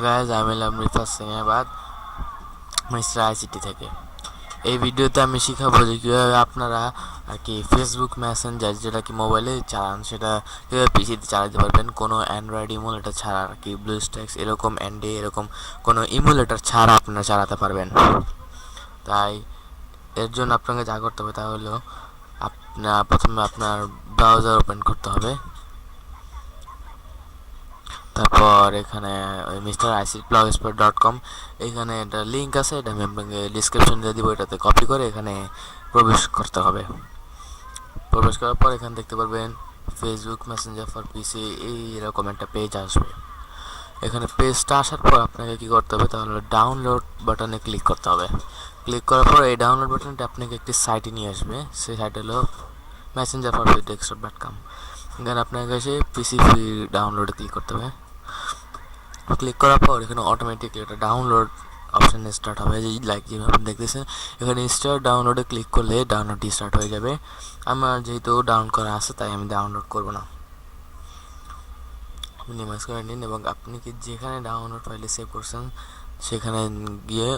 Guys, আমি হলাম Rifat Singhabad mister ICT থেকে। এই ভিডিওতে আমি শিখাবো যে কীভাবে আপনারা আর কি ফেসবুক মেসেঞ্জার যেটা কি মোবাইলে চালান সেটা কীভাবে পিসিতে চালাতে পারবেন, কোনো অ্যান্ড্রয়েড ইমুলেটার ছাড়া আর কি ব্লুস্ট্যাক্স এরকম অ্যান্ডে এরকম কোনো ইমুলেটার ছাড়া আপনারা চালাতে পারবেন। তাই এর জন্য আপনাকে যা করতে হবে তা হলো প্রথমে আপনার ব্রাউজার ওপেন করতে হবে। তারপর এখানে ওই mr.icblogspot.com এখানে একটা লিঙ্ক আছে, এটা আমি আপনাকে ডিসক্রিপশন দিয়ে দিব। এটাতে কপি করে এখানে প্রবেশ করতে হবে। প্রবেশ করার পর এখানে দেখতে পারবেন ফেসবুক মেসেঞ্জার ফর পিসি, এইরকম একটা পেজ আসবে। এখানে পেজটা আসার পর আপনাকে কী করতে হবে তাহলে ডাউনলোড বাটনে ক্লিক করতে হবে। ক্লিক করার পর এই ডাউনলোড বাটনটা আপনাকে একটি সাইটে নিয়ে আসবে। সেই সাইট হলো messengerforpixdesktop.com। এখানে আপনাকে এসে পিসি ফ্রি ডাউনলোডে ক্লিক করতে হবে। ক্লিক করার পর এখানে অটোমেটিকলি একটা ডাউনলোড অপশান স্টার্ট হবে, যেভাবে আপনি দেখতেছেন। এখানে স্টার্ট ডাউনলোডে ক্লিক করলে ডাউনলোডটি স্টার্ট হয়ে যাবে। আমার যেহেতু ডাউনলোড করা আছে তাই আমি ডাউনলোড করব না, মিনিমাইজ করে নিন এবং আপনি কি যেখানে ডাউনলোড ফাইলে সেভ করছেন সেখানে গিয়ে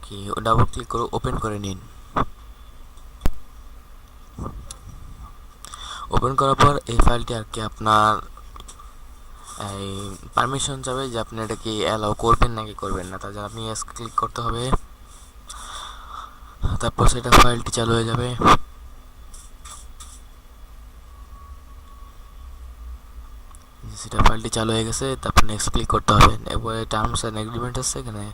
কি ডাবল ক্লিক করে ওপেন করে নিন। ওপেন করার পর এই ফাইলটি আর কি আপনার এই পারমিশন চাবে যে আপনি এটা কি অ্যালাউ করবেন নাকি করবেন না। তার জন্য আপনি এস ক্লিক করতে হবে। তারপর সেটা ফাইলটি চালু হয়ে যাবে। সেটা ফাইলটি চালু হয়ে গেছে। তারপর নেক্সট ক্লিক করতে হবে। এরপরে টার্মস অ্যান্ড এগ্রিমেন্ট আছে, এখানে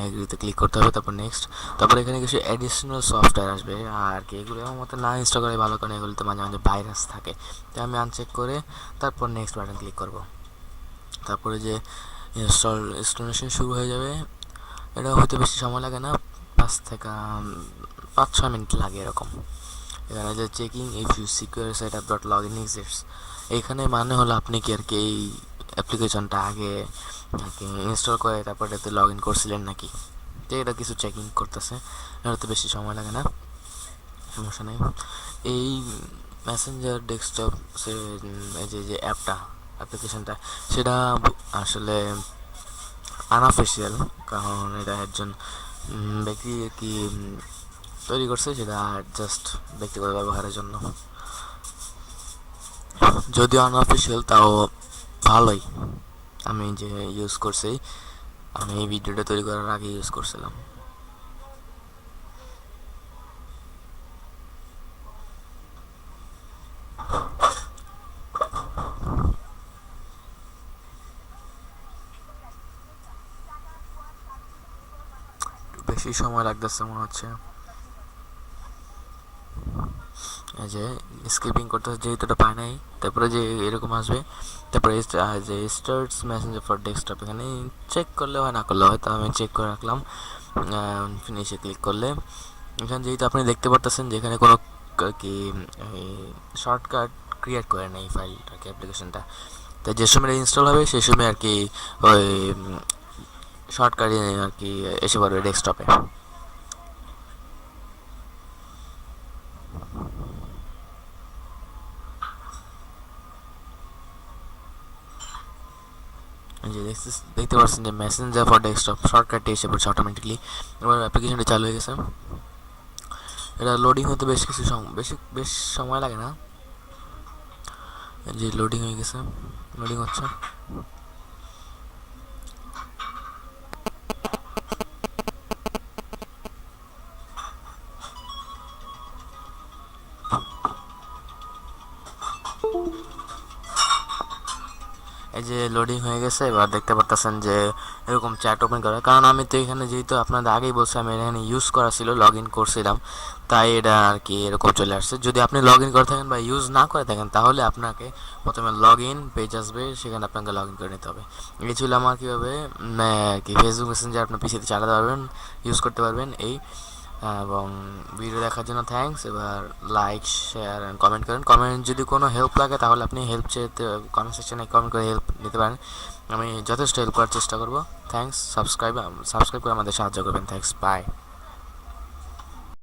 এগ্রিতে ক্লিক করতে হবে। তারপর নেক্সট। তারপর এখানে কিছু অ্যাডিশনাল সফটওয়্যার আসবে আর কি, এগুলো আমার মতো না ইনস্টল করে ভালো, কারণ এগুলোতে মাঝে মাঝে ভাইরাস থাকে। তাই আমি আনচেক করে তারপর নেক্সট বাটন ক্লিক করব। তারপরে যে ইনস্টলেশন শুরু হয়ে যাবে। এটা হয়তো বেশি সময় লাগে না, 5-6 মিনিট লাগে এরকম। এখানে যে checking if you secure set up dot log in exists, এইখানে মানে হলো আপনি কি আর কি এই অ্যাপ্লিকেশনটা আগে ইনস্টল করে তারপর এটাতে লগ ইন করছিলেন নাকি। তো এটা কিছু চেকিং করতেছে, এটাতে বেশি সময় লাগে না, সমস্যা নেই। এই মেসেঞ্জার ডেস্কটপ যে অ্যাপটা অ্যাপ্লিকেশনটা সেটা আসলে আনঅফিসিয়াল, কারণ এটা একজন ব্যক্তি কি তৈরি করছে, সেটা জাস্ট ব্যক্তিগত ব্যবহারের জন্য। যদিও আনঅফিসিয়াল তাও ভালোই। আমি যে ইউজ করছি, আমি এই ভিডিওটা তৈরি করার আগে ইউজ করছিলাম। বেশি সময় লাগতেছে মনে হচ্ছে। এই যে স্কিপিং করতে যেহেতু এটা পায় নাই, তারপরে যে এরকম আসবে। তারপরে যে স্টার্টস মেসেঞ্জার ফর ডেস্কটপ, এখানে চেক করলে হয় না করলে হয়, তা আমি চেক করে রাখলাম। ফিনিশে ক্লিক করলে এখানে যেহেতু আপনি দেখতে পারতেছেন যে এখানে কোনো কি শর্টকাট ক্রিয়েট করে নেই ফাইলটাকে, অ্যাপ্লিকেশনটা। তাই যে সময় ইনস্টল হবে সেই সময় আর কি ওই শর্টকাট আর কি এসে পড়বে ডেস্কটপে। যে দেখতে পাচ্ছেন যে মেসেঞ্জার ফর ডেস্কটপ শর্টকাটটি এসে পড়ছে অটোমেটিকলি। এবার অ্যাপ্লিকেশনটা চালু হয়ে গেছে। এটা লোডিং হতে বেশ সময় লাগে না। যে লোডিং হয়ে গেছে, লোডিং হচ্ছে। এই যে লোডিং হয়ে গেছে। এবার দেখতে পারতেছেন যে এরকম চ্যাট ওপেন করা, কারণ আমি তো এখানে যেহেতু আপনাদের আগেই বলছিলাম এখানে ইউজ করা ছিল, লগ ইন করছিলাম, তাই এটা আর কি এরকম চলে আসছে। যদি আপনি লগ ইন করে থাকেন বা ইউজ না করে থাকেন তাহলে আপনাকে প্রথমে লগ ইন পেজ আসবে, সেখানে আপনাকে লগ ইন করে নিতে হবে। এই ছিল আমার কীভাবে কি ফেসবুক মেসেঞ্জার আপনার পিসিতে চালাতে পারবেন, ইউজ করতে পারবেন এই। এবং ভিডিও দেখার জন্য থ্যাঙ্কস। এবার লাইক শেয়ার অ্যান্ড কমেন্ট করেন। কমেন্ট যদি কোনো হেল্প লাগে তাহলে আপনি হেল্প চেয়ে কমেন্ট সেকশনে কমেন্ট করে হেল্প নিতে পারেন, আমি যথেষ্ট হেল্প করার চেষ্টা করব। থ্যাঙ্কস। সাবস্ক্রাইব করে আমাদের সাহায্য করবেন। Thanks, by.